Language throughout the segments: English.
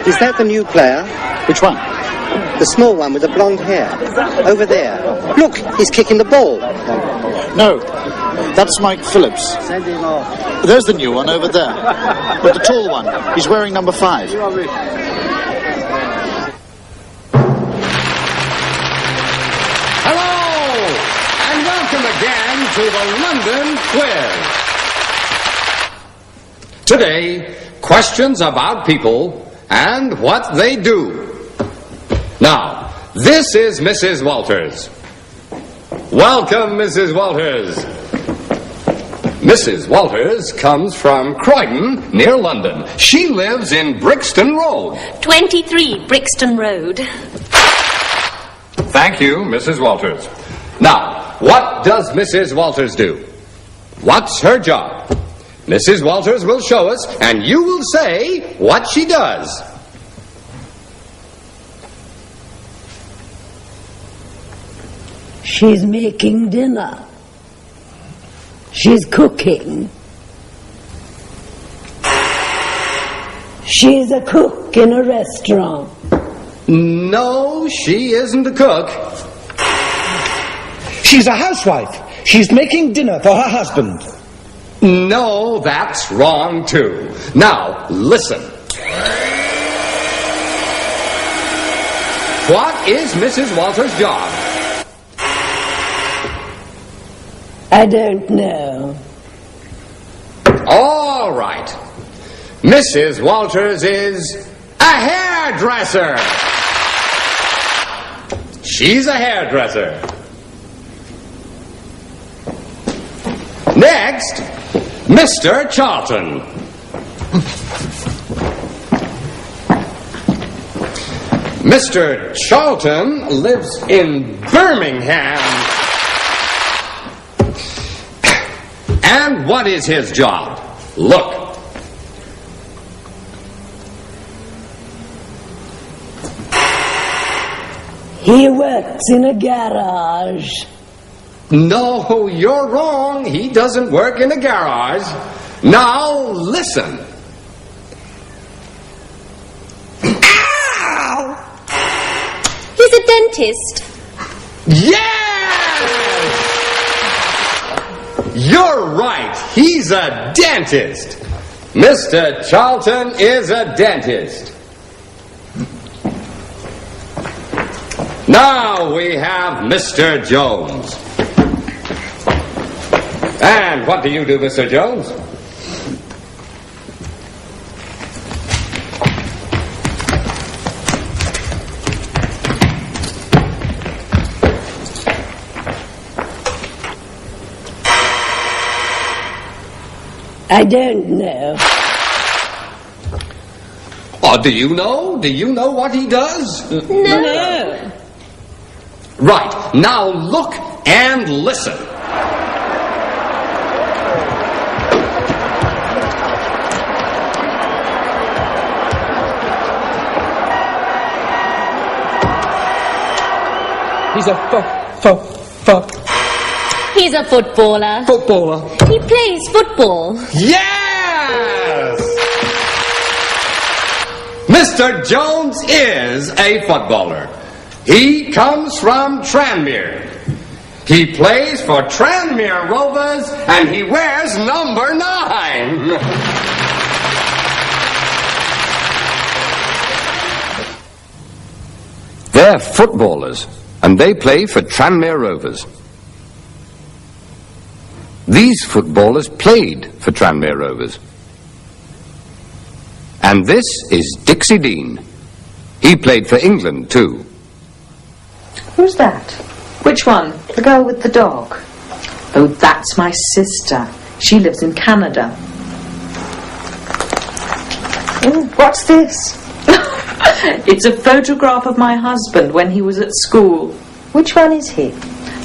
Is that the new player? Which one? The small one with the blonde hair. Over there. Look, he's kicking the ball. No, that's Mike Phillips. Send him off. There's the new one over there. But the tall one, he's wearing number 5. Hello, and welcome again to the London Quiz. Today, questions about people and what they do. Now, this is Mrs. Walters. Welcome, Mrs. Walters. Mrs. Walters comes from Croydon, near London. She lives in Brixton Road. 23 Brixton Road. Thank you, Mrs. Walters. Now, what does Mrs. Walters do? What's her job? Mrs. Walters will show us, and you will say what she does. She's making dinner. She's cooking. She's a cook in a restaurant. No, she isn't a cook. She's a housewife. She's making dinner for her husband. No, that's wrong too. Now, listen. What is Mrs. Walters' job? I don't know. All right. Mrs. Walters is a hairdresser. She's a hairdresser. Next, Mr. Charlton. Mr. Charlton lives in Birmingham. And what is his job? Look. He works in a garage. No, you're wrong. He doesn't work in a garage. Now, listen. Ow! He's a dentist. Yes! You're right. He's a dentist. Mr. Charlton is a dentist. Now we have Mr. Jones. And what do you do, Mr. Jones? I don't know. Oh, do you know? Do you know what he does? No. Right. Now look and listen. He's a He's a footballer. footballer. He plays football. Yes! Mr. Jones is a footballer. He comes from Tranmere. He plays for Tranmere Rovers and he wears number 9. They're footballers and they play for Tranmere Rovers. These footballers played for Tranmere Rovers. And this is Dixie Dean. He played for England too. Who's that? Which one? The girl with the dog? Oh, that's my sister. She lives in Canada. Ooh, what's this? It's a photograph of my husband when he was at school. Which one is he?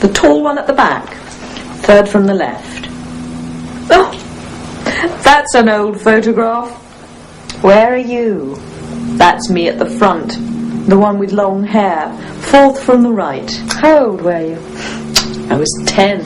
The tall one at the back. Third from the left. Oh, that's an old photograph. Where are you? That's me at the front. The one with long hair. Fourth from the right. How old were you? I was 10.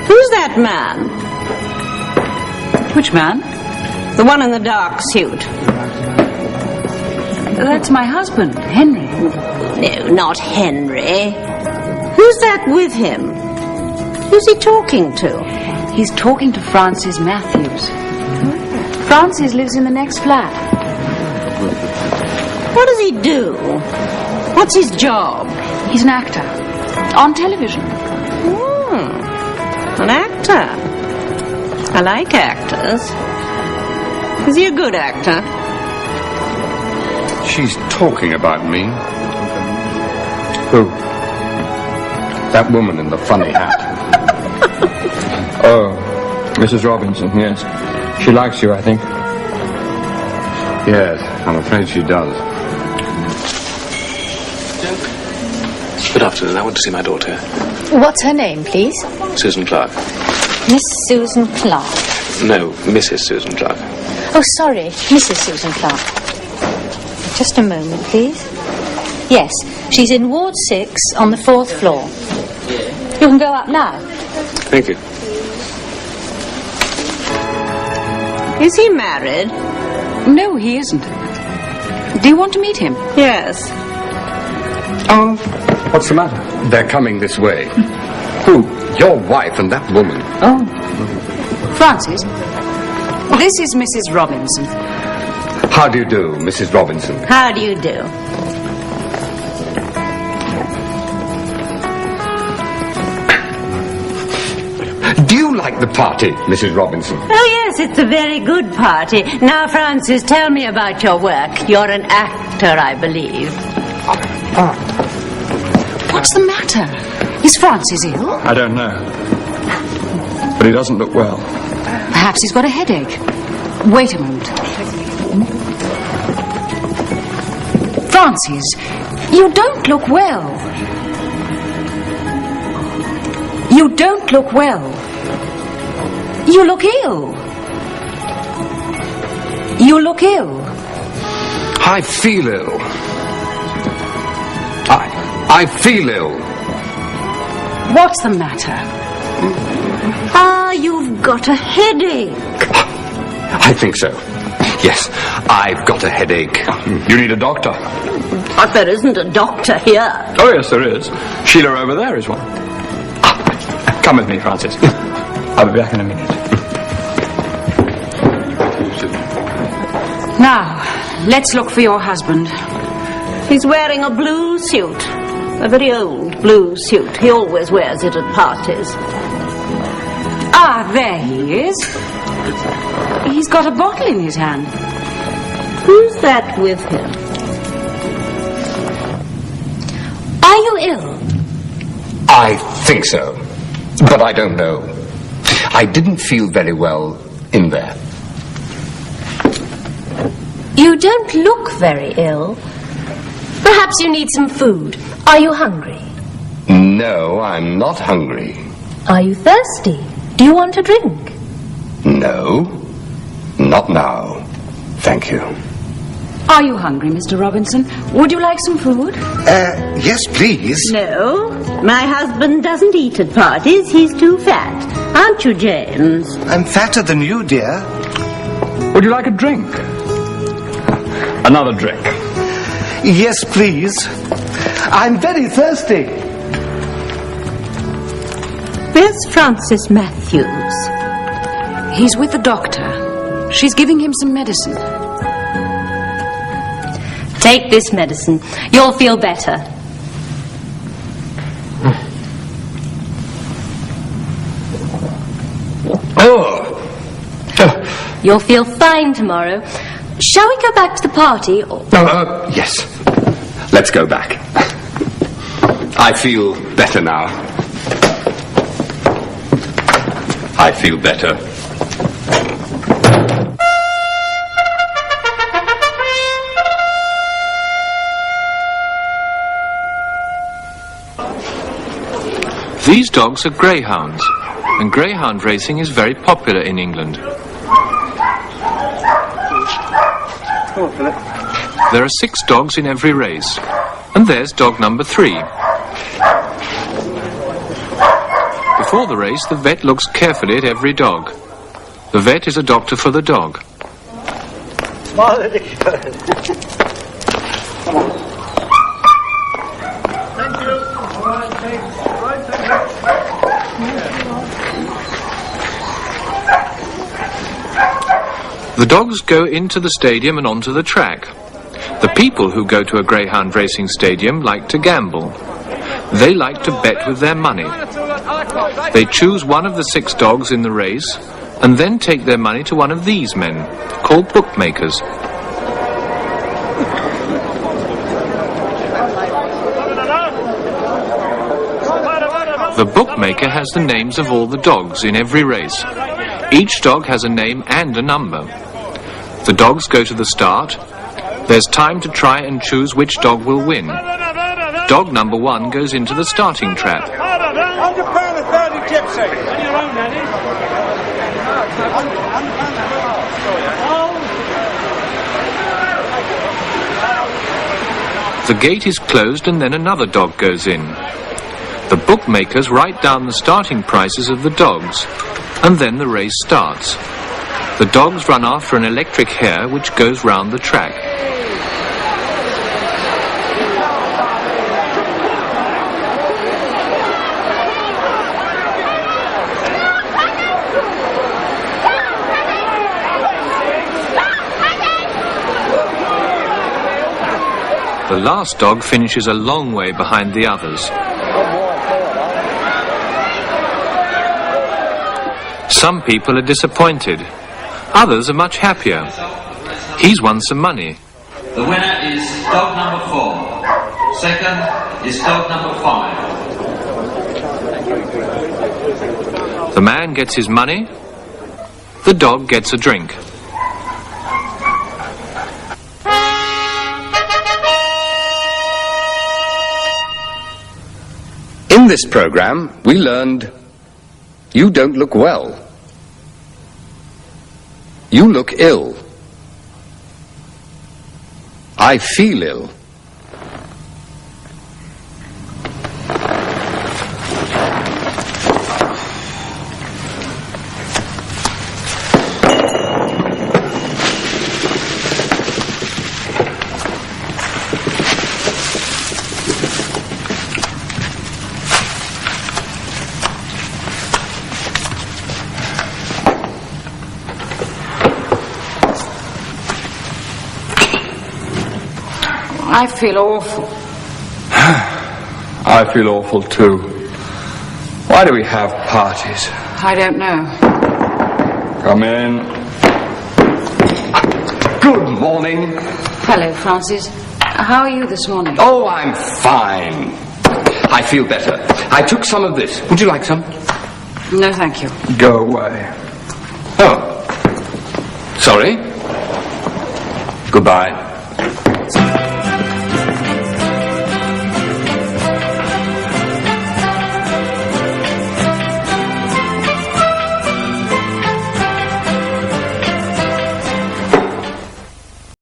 Who's that man? Which man? The one in the dark suit. That's my husband, Henry. No, not Henry. Who's that with him? Who's he talking to? He's talking to Francis Matthews. Francis lives in the next flat. What does he do? What's his job? He's an actor. On television. An actor. I like actors. Is he a good actor? She's talking about me. Who? That woman in the funny hat. Oh, Mrs. Robinson, yes. She likes you, I think. Yes, I'm afraid she does. Good afternoon. I want to see my daughter. What's her name, please? Susan Clark. Miss Susan Clark. No, Mrs. Susan Clark. Oh, sorry, Mrs. Susan Clark. Just a moment, please. Yes, she's in Ward 6 on the 4th floor. You can go up now. Thank you. Is he married? No, he isn't. Do you want to meet him? Yes. Oh, what's the matter? They're coming this way. Who? Your wife and that woman. Oh. Francis, this is Mrs. Robinson. How do you do, Mrs. Robinson? How do you do? Do you like the party, Mrs. Robinson? Oh, yes, it's a very good party. Now, Francis, tell me about your work. You're an actor, I believe. What's the matter? Is Francis ill? I don't know. But he doesn't look well. Perhaps he's got a headache. Wait a moment. Francis, you don't look well. You don't look well. You look ill. You look ill. I feel ill. I feel ill. What's the matter? Ah, you've got a headache. I think so. Yes, I've got a headache. You need a doctor. But there isn't a doctor here. Oh, yes, there is. Sheila over there is one. Come with me, Francis. I'll be back in a minute. Now, let's look for your husband. He's wearing a blue suit. A very old blue suit. He always wears it at parties. Ah, there he is. He's got a bottle in his hand. Who's that with him? Are you ill? I think so, but I don't know. I didn't feel very well in there. You don't look very ill. Perhaps you need some food. Are you hungry? No, I'm not hungry. Are you thirsty? Do you want a drink? No, not now. Thank you. Are you hungry, Mr. Robinson? Would you like some food? Yes, please. No, my husband doesn't eat at parties. He's too fat. Aren't you, James? I'm fatter than you, dear. Would you like a drink? Another drink. Yes, please. I'm very thirsty. Where's Francis Matthews? He's with the doctor. She's giving him some medicine. Take this medicine. You'll feel better. You'll feel fine tomorrow. Shall we go back to the party? Or... Yes. Let's go back. I feel better now. I feel better. These dogs are greyhounds, and greyhound racing is very popular in England. There are 6 dogs in every race, and there's dog number 3. Before the race, the vet looks carefully at every dog. The vet is a doctor for the dog. Smile ridiculous. Come on. Thank you. All right, thanks. Right, thank The dogs go into the stadium and onto the track. The people who go to a greyhound racing stadium like to gamble. They like to bet with their money. They choose one of the 6 dogs in the race and then take their money to one of these men, called bookmakers. The bookmaker has the names of all the dogs in every race. Each dog has a name and a number. The dogs go to the start. There's time to try and choose which dog will win. Dog number 1 goes into the starting trap. £100.30 gypsy. On your own, Daddy. The gate is closed and then another dog goes in. The bookmakers write down the starting prices of the dogs, and then the race starts. The dogs run after an electric hare which goes round the track. The last dog finishes a long way behind the others. Some people are disappointed. Others are much happier. He's won some money. The winner is dog number 4. Second is dog number 5. The man gets his money. The dog gets a drink. In this program, we learned, you don't look well. You look ill. I feel ill. I feel awful. I feel awful too. Why do we have parties? I don't know. Come in. Good morning. Hello, Francis. How are you this morning? Oh, I'm fine. I feel better. I took some of this. Would you like some? No, thank you. Go away. Oh. Sorry. Goodbye.